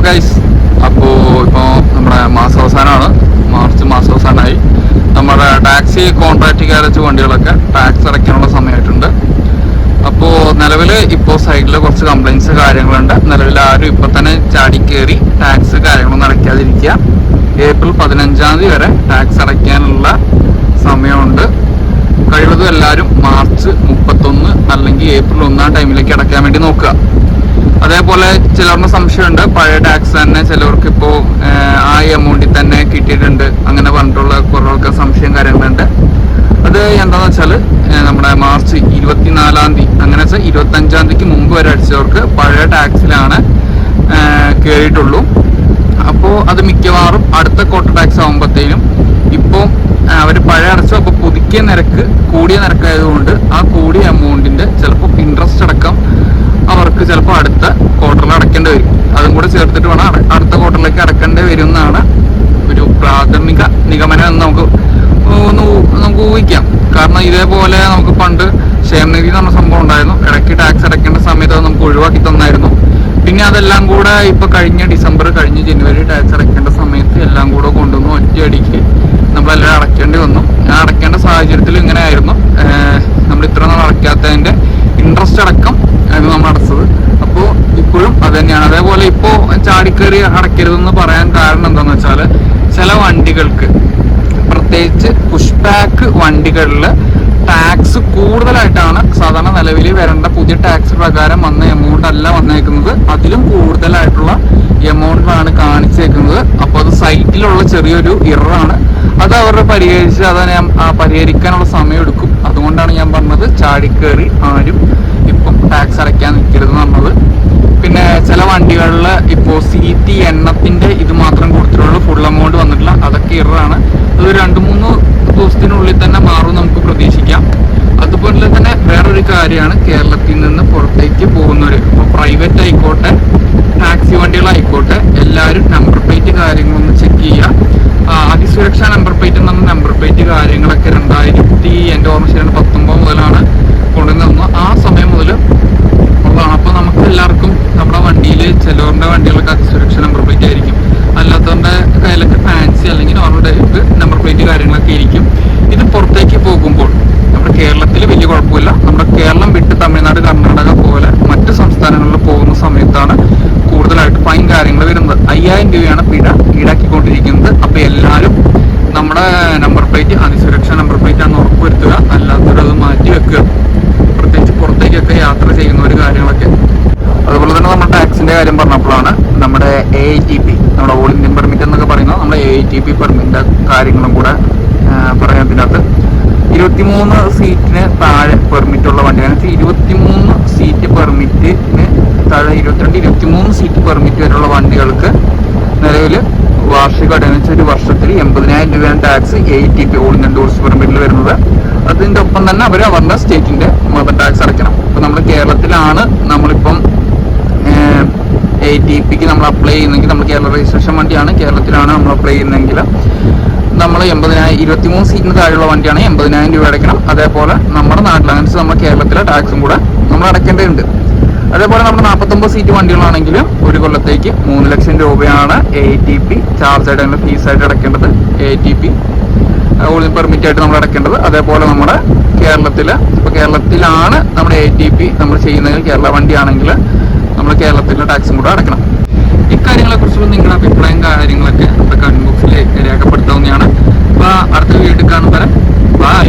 Guys, അപ്പോൾ ഇപ്പോൾ നമ്മുടെ മാസാവസാനമാണ്, മാർച്ച് മാസാവസാനമായി. നമ്മുടെ ടാക്സി കോൺട്രാക്ട് കാരച്ച് വണ്ടികളൊക്കെ ടാക്സ് അടയ്ക്കാനുള്ള സമയമായിട്ടുണ്ട്. അപ്പോൾ നിലവിൽ ഇപ്പോൾ സൈഡിൽ കുറച്ച് കംപ്ലൈൻറ്റ്സ് കാര്യങ്ങളുണ്ട്. നിലവിൽ ആരും ഇപ്പം തന്നെ ചാടി കയറി ടാക്സ് കാര്യങ്ങളൊന്നും അടയ്ക്കാതിരിക്കുക. ഏപ്രിൽ 15 വരെ ടാക്സ് അടയ്ക്കാനുള്ള സമയമുണ്ട്. കഴിവതും എല്ലാവരും മാർച്ച് 31 അല്ലെങ്കിൽ ഏപ്രിൽ 1 ടൈമിലേക്ക് അടയ്ക്കാൻ വേണ്ടി നോക്കുക. അതേപോലെ ചിലർക്ക് സംശയമുണ്ട്, പഴയ ടാക്സ് തന്നെ ചിലവർക്ക് ഇപ്പോൾ ആ എമൗണ്ടിൽ തന്നെ കിട്ടിയിട്ടുണ്ട് അങ്ങനെ പറഞ്ഞിട്ടുള്ള കുറവൊക്കെ സംശയം കാര്യങ്ങളുണ്ട്. അത് എന്താണെന്ന് വെച്ചാൽ നമ്മുടെ മാർച്ച് 24 അങ്ങനെ വെച്ചാൽ 25 മുമ്പ് വരെ അടിച്ചവർക്ക് പഴയ ടാക്സിലാണ് കയറിയിട്ടുള്ളൂ. അപ്പോൾ അത് മിക്കവാറും അടുത്ത ക്വാർട്ടർ ടാക്സ് ആകുമ്പോഴത്തേനും ഇപ്പോൾ അവർ പഴയ അടച്ചു. അപ്പോൾ പുതുക്കിയ നിരക്ക് കൂടിയ നിരക്കായതുകൊണ്ട് ആ കൂടിയ എമൗണ്ടിൻ്റെ ചിലപ്പോൾ ഇൻട്രസ്റ്റ് അടക്കം അവർക്ക് ചിലപ്പോൾ അടുത്ത ക്വാർട്ടറിൽ അടയ്ക്കേണ്ടി വരും. അതും കൂടെ ചേർത്തിട്ട് വേണം അടുത്ത ക്വാർട്ടറിലേക്ക് അടക്കേണ്ടി വരും എന്നാണ് ഒരു പ്രാഥമിക നിഗമനം എന്ന് നമുക്ക് ഊഹിക്കാം. കാരണം ഇതേപോലെ നമുക്ക് പണ്ട് ഷെയർ നികുതി എന്ന് പറഞ്ഞ സംഭവം ഉണ്ടായിരുന്നു. ഇടയ്ക്ക് ടാക്സ് അടയ്ക്കേണ്ട സമയത്ത് അത് നമുക്ക് ഒഴിവാക്കി തന്നായിരുന്നു. പിന്നെ അതെല്ലാം കൂടെ ഇപ്പോൾ കഴിഞ്ഞ ഡിസംബർ കഴിഞ്ഞ് ജനുവരി ടാക്സ് അടയ്ക്കേണ്ട സമയത്ത് എല്ലാം കൂടെ കൊണ്ടുവന്നു ഒറ്റയടിക്ക് നമ്മളെല്ലാം അടയ്ക്കേണ്ടി വന്നു. ആ അടയ്ക്കേണ്ട സാഹചര്യത്തിൽ ഇങ്ങനെ ആയിരുന്നു. നമ്മൾ ഇത്ര നാൾ അടയ്ക്കാത്തതിൻ്റെ ഇൻട്രസ്റ്റ് അടക്കം ആയിരുന്നു നമ്മൾ അടച്ചത്. അപ്പോൾ ഇപ്പോഴും അത് തന്നെയാണ്. അതേപോലെ ഇപ്പോൾ ചാടിക്കയറി അടയ്ക്കരുതെന്ന് പറയാൻ കാരണം എന്താണെന്ന് വെച്ചാൽ ചില വണ്ടികൾക്ക്, പ്രത്യേകിച്ച് പുഷ് ബാക്ക് വണ്ടികളിൽ ടാക്സ് കൂടുതലായിട്ടാണ് സാധാരണ നിലവിൽ വരേണ്ട പുതിയ ടാക്സ് പ്രകാരം വന്ന എമൗണ്ട് അല്ല വന്നേക്കുന്നത്. അതിലും കൂടുതലായിട്ടുള്ള എമൗണ്ടിലാണ് കാണിച്ചേക്കുന്നത്. അപ്പോൾ അത് സൈറ്റിലുള്ള ചെറിയൊരു ഇററാണ്. അത് അവരുടെ പരിഹരിച്ച് അത് പരിഹരിക്കാനുള്ള സമയം എടുക്കും. അതുകൊണ്ടാണ് ഞാൻ പറഞ്ഞത് ചാടിക്കേറി ആരും ഇപ്പം ടാക്സ് അടയ്ക്കാൻ നിൽക്കരുതെന്ന് പറഞ്ഞത്. പിന്നെ ചില വണ്ടികളിൽ ഇപ്പോൾ സീറ്റ് എണ്ണത്തിൻ്റെ ഇത് മാത്രം കൊടുത്തിട്ടുള്ളൂ, ഫുൾ എമൗണ്ട് വന്നിട്ടില്ല. അതൊക്കെ ഇററാണ്. അത് 2-3 ദിവസത്തിനുള്ളിൽ തന്നെ മാറും നമുക്ക് പ്രതീക്ഷിക്കാം. അതുപോലെ തന്നെ വേറൊരു കാര്യമാണ്, കേരളത്തിൽ നിന്ന് പുറത്തേക്ക് പോകുന്നവർ, ഇപ്പോൾ പ്രൈവറ്റ് ആയിക്കോട്ടെ ടാക്സി വണ്ടികളായിക്കോട്ടെ, എല്ലാവരും നമ്പർ പ്ലേറ്റ് കാര്യങ്ങളൊന്ന് ചെക്ക് ചെയ്യുക. അതിസുരക്ഷാ നമ്പർ പ്ലേറ്റ് എന്ന് പറഞ്ഞ നമ്പർ പ്ലേറ്റ് കാര്യങ്ങളൊക്കെ 2000 എൻ്റെ ഓർമ്മ ശരിയാണ് 19 മുതലാണ് കൊണ്ടുവന്നു. ആ സമയം മുതൽ ഉള്ളതാണ്. അപ്പോൾ നമുക്ക് എല്ലാവർക്കും നമ്മുടെ വണ്ടിയിൽ ചിലവരുടെ വണ്ടികളൊക്കെ അതിസുരക്ഷാ നമ്പർ പ്ലേറ്റ് ആയിരിക്കും. അല്ലാത്തവരുടെ കയ്യിലൊക്കെ ഫാൻസി അല്ലെങ്കിൽ നോർമൽ ടൈപ്പ് നമ്പർ പ്ലേറ്റ് കാര്യങ്ങളൊക്കെ ആയിരിക്കും. ഇത് പുറത്തേക്ക് പോകുമ്പോൾ നമ്മുടെ കേരളത്തിൽ വലിയ കുഴപ്പമില്ല. നമ്മുടെ കേരളം വിട്ട് തമിഴ്നാട്, കർണാടക പോലെ മറ്റ് സംസ്ഥാനങ്ങളിൽ പോകുന്ന സമയത്താണ് കൂടുതലായിട്ട് ഫൈൻ കാര്യങ്ങൾ വരുന്നത്. 5000 രൂപയാണ് പിഴ ഈടാക്കിക്കൊണ്ടിരിക്കുന്നത്. അപ്പോൾ എല്ലാവരും നമ്മുടെ നമ്പർ പ്ലേറ്റ് അതിസുരക്ഷാ നമ്പർ പ്ലേറ്റ് ആണെന്ന് ഉറപ്പുവരുത്തുക. അല്ലാത്തവരത് മാറ്റി വെക്കുക, പ്രത്യേകിച്ച് പുറത്തേക്കൊക്കെ യാത്ര ചെയ്യുന്ന ഒരു കാര്യങ്ങളൊക്കെ. അതുപോലെ തന്നെ നമ്മുടെ ടാക്സിൻ്റെ കാര്യം പറഞ്ഞപ്പോഴാണ് നമ്മുടെ AITP, നമ്മുടെ ഓൾ ഇന്ത്യൻ പെർമിറ്റ് എന്നൊക്കെ പറയുന്നത്, നമ്മുടെ AITP പെർമിറ്റിൻ്റെ കാര്യങ്ങളും കൂടെ പറയുന്നതിനകത്ത് 23 സീറ്റിന് താഴെ പെർമിറ്റുള്ള വണ്ടിയാണ്. 23 സീറ്റ് പെർമിറ്റിന് താഴെ 22-23 സീറ്റ് പെർമിറ്റ് വരെയുള്ള വണ്ടികൾക്ക് നിലവിൽ വാർഷിക അടച്ച് ഒരു വർഷത്തിൽ 80,000 രൂപയാണ് tax AITP all Indian tourist പെർമിറ്റിൽ വരുന്നത്. അതിൻ്റെ ഒപ്പം തന്നെ അവർ അവരുടെ സ്റ്റേറ്റിൻ്റെ മദർ ടാക്സ് അടയ്ക്കണം. ഇപ്പോൾ നമ്മൾ കേരളത്തിലാണ് നമ്മളിപ്പം AITPക്ക് നമ്മൾ അപ്ലൈ ചെയ്യുന്നെങ്കിൽ, നമ്മൾ കേരള രജിസ്ട്രേഷൻ വണ്ടിയാണ്, കേരളത്തിലാണ് നമ്മൾ അപ്ലൈ ചെയ്യുന്നതെങ്കിൽ നമ്മൾ 23 സീറ്റിന് താഴെയുള്ള വണ്ടിയാണ് 80,000 രൂപ അടയ്ക്കണം. അതേപോലെ നമ്മുടെ നാട്ടിലനുസരിച്ച് നമ്മുടെ കേരളത്തിലെ ടാക്സും കൂടെ നമ്മൾ അടയ്ക്കേണ്ടതുണ്ട്. അതേപോലെ നമ്മുടെ 49 സീറ്റ് വണ്ടികളാണെങ്കിൽ ഒരു കൊല്ലത്തേക്ക് 3 ലക്ഷം രൂപയാണ് AITP ചാർജ് ആയിട്ട് ഫീസായിട്ട് അടയ്ക്കേണ്ടത്. AITP പെർമിറ്റ് ആയിട്ട് നമ്മൾ അടയ്ക്കേണ്ടത്. അതേപോലെ നമ്മുടെ ഇപ്പോൾ കേരളത്തിലാണ് നമ്മുടെ AITP നമ്മൾ ചെയ്യുന്നതെങ്കിൽ, കേരള വണ്ടിയാണെങ്കിൽ നമ്മൾ കേരളത്തിലെ ടാക്സും കൂടെ അടയ്ക്കണം. ഇക്കാര്യങ്ങളെക്കുറിച്ചുള്ള നിങ്ങളുടെ അഭിപ്രായം കാര്യങ്ങളൊക്കെ നമ്മുടെ കമന്റ് ബോക്സിൽ രേഖപ്പെടുത്താവുന്നതാണ്. അപ്പോൾ അടുത്ത വീഡിയോ കാണുമ്പോൾ ബൈ.